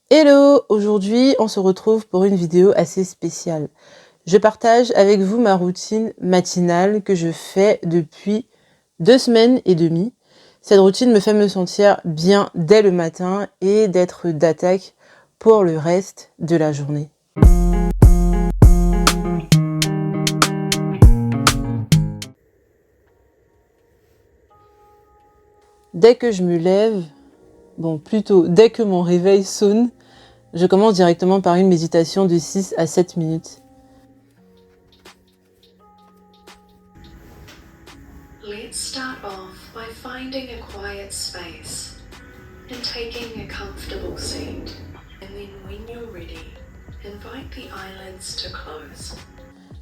Hello! Aujourd'hui, on se retrouve pour une vidéo assez spéciale. Je partage avec vous ma routine matinale que je fais depuis 2 semaines et demie. Cette routine me fait me sentir bien dès le matin et d'être d'attaque pour le reste de la journée. Dès que je me lève, plutôt dès que mon réveil sonne, je commence directement par une méditation de 6 à 7 minutes. Let's start off by finding a quiet space and taking a comfortable seat. And then when you're ready, invite the eyelids to close.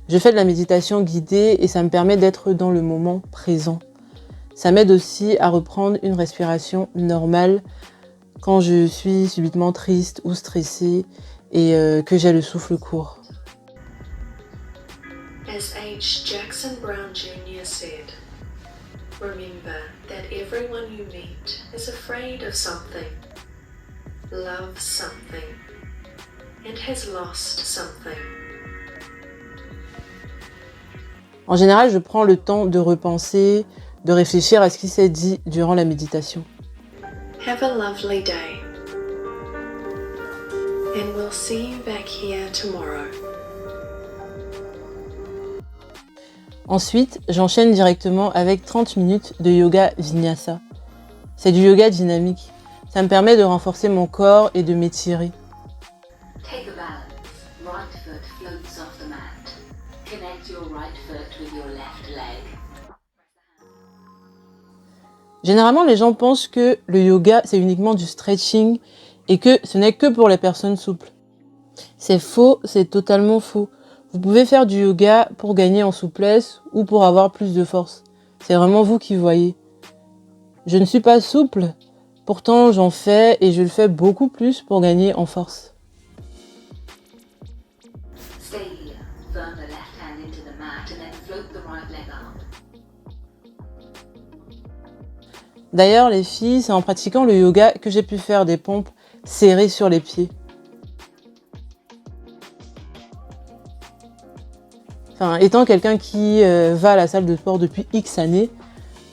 Je fais de la méditation guidée et ça me permet d'être dans le moment présent. Ça m'aide aussi à reprendre une respiration normale quand je suis subitement triste ou stressée et que j'ai le souffle court. As H. Jackson Brown Jr. said, remember that everyone you meet is afraid of something, loves something, and has lost something. En général, je prends le temps de repenser, de réfléchir à ce qui s'est dit durant la méditation. Have a lovely day, and we'll see you back here tomorrow. Ensuite, j'enchaîne directement avec 30 minutes de yoga vinyasa. C'est du yoga dynamique. Ça me permet de renforcer mon corps et de m'étirer. Take a balance. Right foot floats off the mat. Connect your right foot with your left leg. Généralement, les gens pensent que le yoga, c'est uniquement du stretching et que ce n'est que pour les personnes souples. C'est faux, c'est totalement faux. Vous pouvez faire du yoga pour gagner en souplesse ou pour avoir plus de force. C'est vraiment vous qui voyez. Je ne suis pas souple, pourtant j'en fais et je le fais beaucoup plus pour gagner en force. Stay here. Firm the left hand into the mat and then float the right leg up. D'ailleurs, les filles, c'est en pratiquant le yoga que j'ai pu faire des pompes serrées sur les pieds. Étant quelqu'un qui va à la salle de sport depuis X années,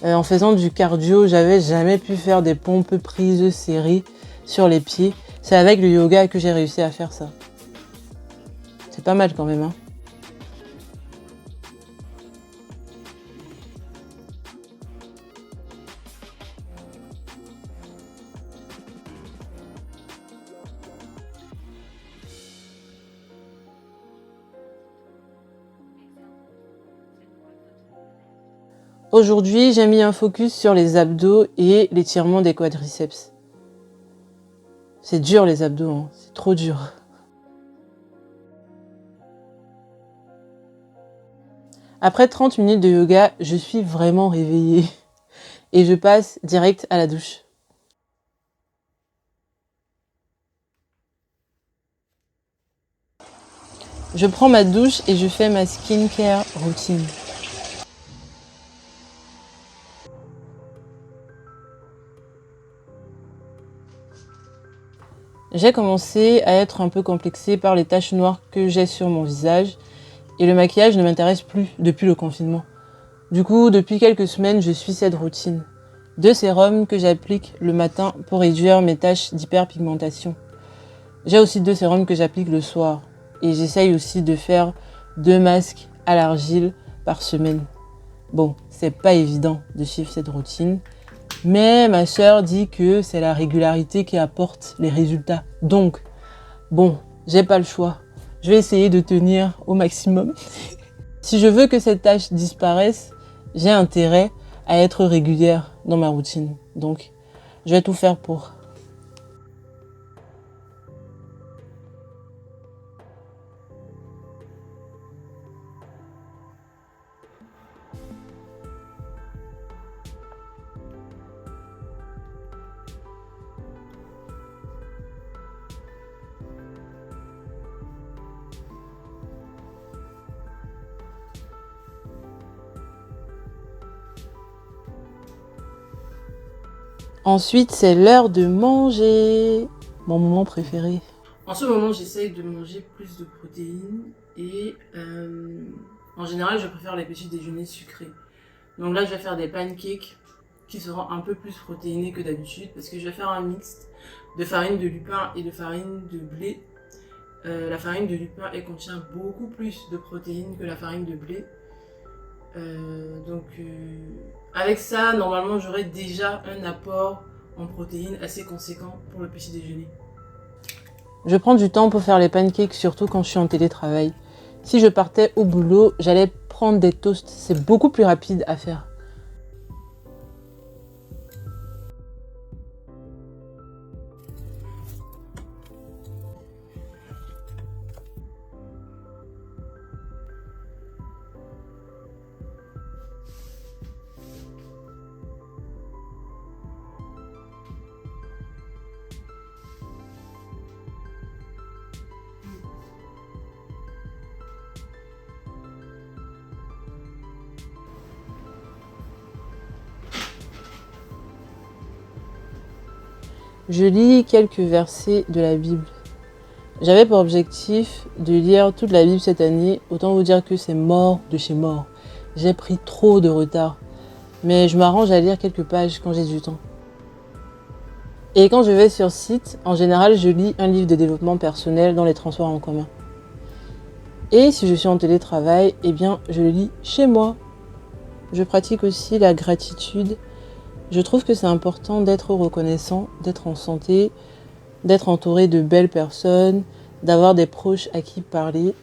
en faisant du cardio, j'avais jamais pu faire des pompes prises serrées sur les pieds. C'est avec le yoga que j'ai réussi à faire ça. C'est pas mal quand même, hein. Aujourd'hui, j'ai mis un focus sur les abdos et l'étirement des quadriceps. C'est dur les abdos, hein. C'est trop dur. Après 30 minutes de yoga, je suis vraiment réveillée et je passe direct à la douche. Je prends ma douche et je fais ma skincare routine. J'ai commencé à être un peu complexée par les taches noires que j'ai sur mon visage et le maquillage ne m'intéresse plus depuis le confinement. Du coup, depuis quelques semaines, je suis cette routine. 2 sérums que j'applique le matin pour réduire mes taches d'hyperpigmentation. J'ai aussi 2 sérums que j'applique le soir et j'essaye aussi de faire 2 masques à l'argile par semaine. Bon, c'est pas évident de suivre cette routine. Mais ma sœur dit que c'est la régularité qui apporte les résultats. Donc, j'ai pas le choix. Je vais essayer de tenir au maximum. Si je veux que cette tâche disparaisse, j'ai intérêt à être régulière dans ma routine. Donc, je vais tout faire pour. Ensuite, c'est l'heure de manger. mon moment préféré. En ce moment, j'essaye de manger plus de protéines et en général, je préfère les petits déjeuners sucrés. Donc là, je vais faire des pancakes qui seront un peu plus protéinés que d'habitude parce que je vais faire un mix de farine de lupin et de farine de blé. La farine de lupin, elle contient beaucoup plus de protéines que la farine de blé. Avec ça, normalement, j'aurai déjà un apport en protéines assez conséquent pour le petit déjeuner. Je prends du temps pour faire les pancakes, surtout quand je suis en télétravail. Si je partais au boulot, j'allais prendre des toasts. C'est beaucoup plus rapide à faire. Je lis quelques versets de la Bible. J'avais pour objectif de lire toute la Bible cette année. Autant vous dire que c'est mort de chez mort. J'ai pris trop de retard. Mais je m'arrange à lire quelques pages quand j'ai du temps. Et quand je vais sur site, en général, je lis un livre de développement personnel dans les transports en commun. Et si je suis en télétravail, eh bien, je le lis chez moi. Je pratique aussi la gratitude. Je trouve que c'est important d'être reconnaissant, d'être en santé, d'être entouré de belles personnes, d'avoir des proches à qui parler.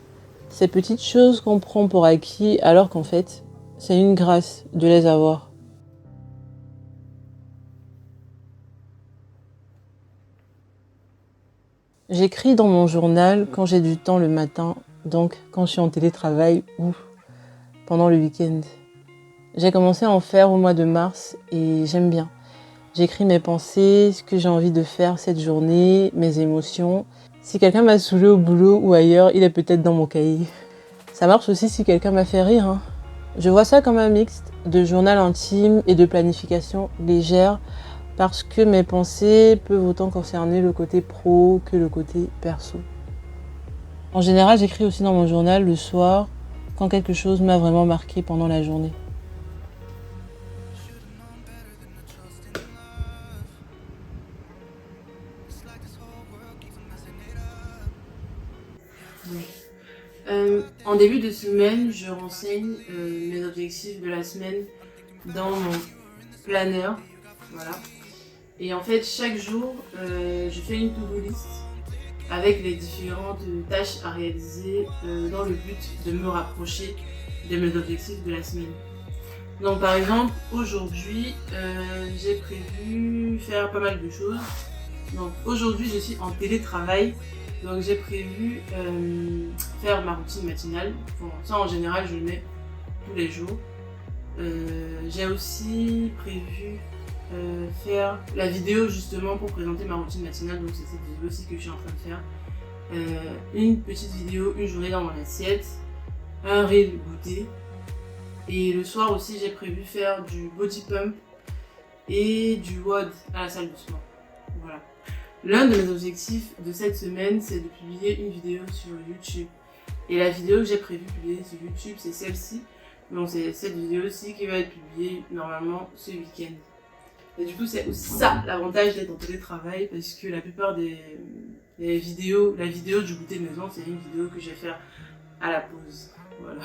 Ces petites choses qu'on prend pour acquis alors qu'en fait, c'est une grâce de les avoir. J'écris dans mon journal quand j'ai du temps le matin, donc quand je suis en télétravail ou pendant le week-end. J'ai commencé à en faire au mois de mars et j'aime bien. J'écris mes pensées, ce que j'ai envie de faire cette journée, mes émotions. Si quelqu'un m'a saoulé au boulot ou ailleurs, il est peut-être dans mon cahier. Ça marche aussi si quelqu'un m'a fait rire, hein. Je vois ça comme un mix de journal intime et de planification légère parce que mes pensées peuvent autant concerner le côté pro que le côté perso. En général, j'écris aussi dans mon journal le soir quand quelque chose m'a vraiment marqué pendant la journée. En début de semaine, je renseigne mes objectifs de la semaine dans mon planner. Voilà. Et en fait, chaque jour, je fais une to-do list avec les différentes tâches à réaliser dans le but de me rapprocher de mes objectifs de la semaine. Donc par exemple, aujourd'hui, j'ai prévu faire pas mal de choses. Donc aujourd'hui, je suis en télétravail. Donc j'ai prévu faire ma routine matinale. Bon, ça en général je le mets tous les jours. J'ai aussi prévu faire la vidéo justement pour présenter ma routine matinale. Donc c'est cette vidéo aussi que je suis en train de faire. Une petite vidéo, une journée dans mon assiette, un reel goûter. Et le soir aussi j'ai prévu faire du body pump et du WOD à la salle de sport. Voilà. L'un de mes objectifs de cette semaine, c'est de publier une vidéo sur YouTube. Et la vidéo que j'ai prévu publier sur YouTube, c'est celle-ci. Donc c'est cette vidéo-ci qui va être publiée normalement ce week-end. Et du coup, c'est aussi ça l'avantage d'être en télétravail, parce que la plupart des vidéos, la vidéo du goûter maison, c'est une vidéo que je vais faire à la pause. Voilà.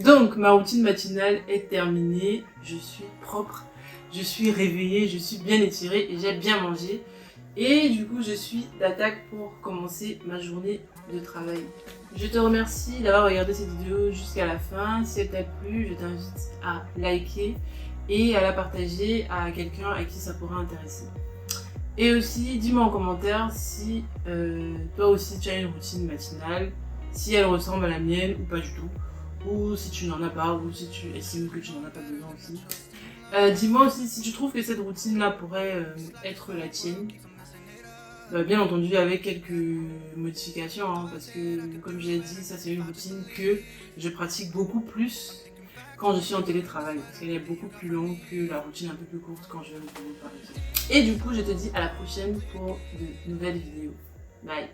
Donc ma routine matinale est terminée, je suis propre. Je suis réveillée, je suis bien étirée et j'ai bien mangé. Et du coup, je suis d'attaque pour commencer ma journée de travail. Je te remercie d'avoir regardé cette vidéo jusqu'à la fin. Si elle t'a plu, je t'invite à liker et à la partager à quelqu'un à qui ça pourrait intéresser. Et aussi, dis-moi en commentaire si toi aussi tu as une routine matinale, si elle ressemble à la mienne ou pas du tout. Ou si tu n'en as pas, ou si tu estimes que tu n'en as pas besoin aussi. Dis-moi aussi si tu trouves que cette routine-là pourrait être la tienne. Bien entendu avec quelques modifications, hein, parce que comme j'ai dit, ça c'est une routine que je pratique beaucoup plus quand je suis en télétravail, parce qu'elle est beaucoup plus longue que la routine un peu plus courte quand je vais au boulot par exemple. Et du coup, je te dis à la prochaine pour de nouvelles vidéos. Bye!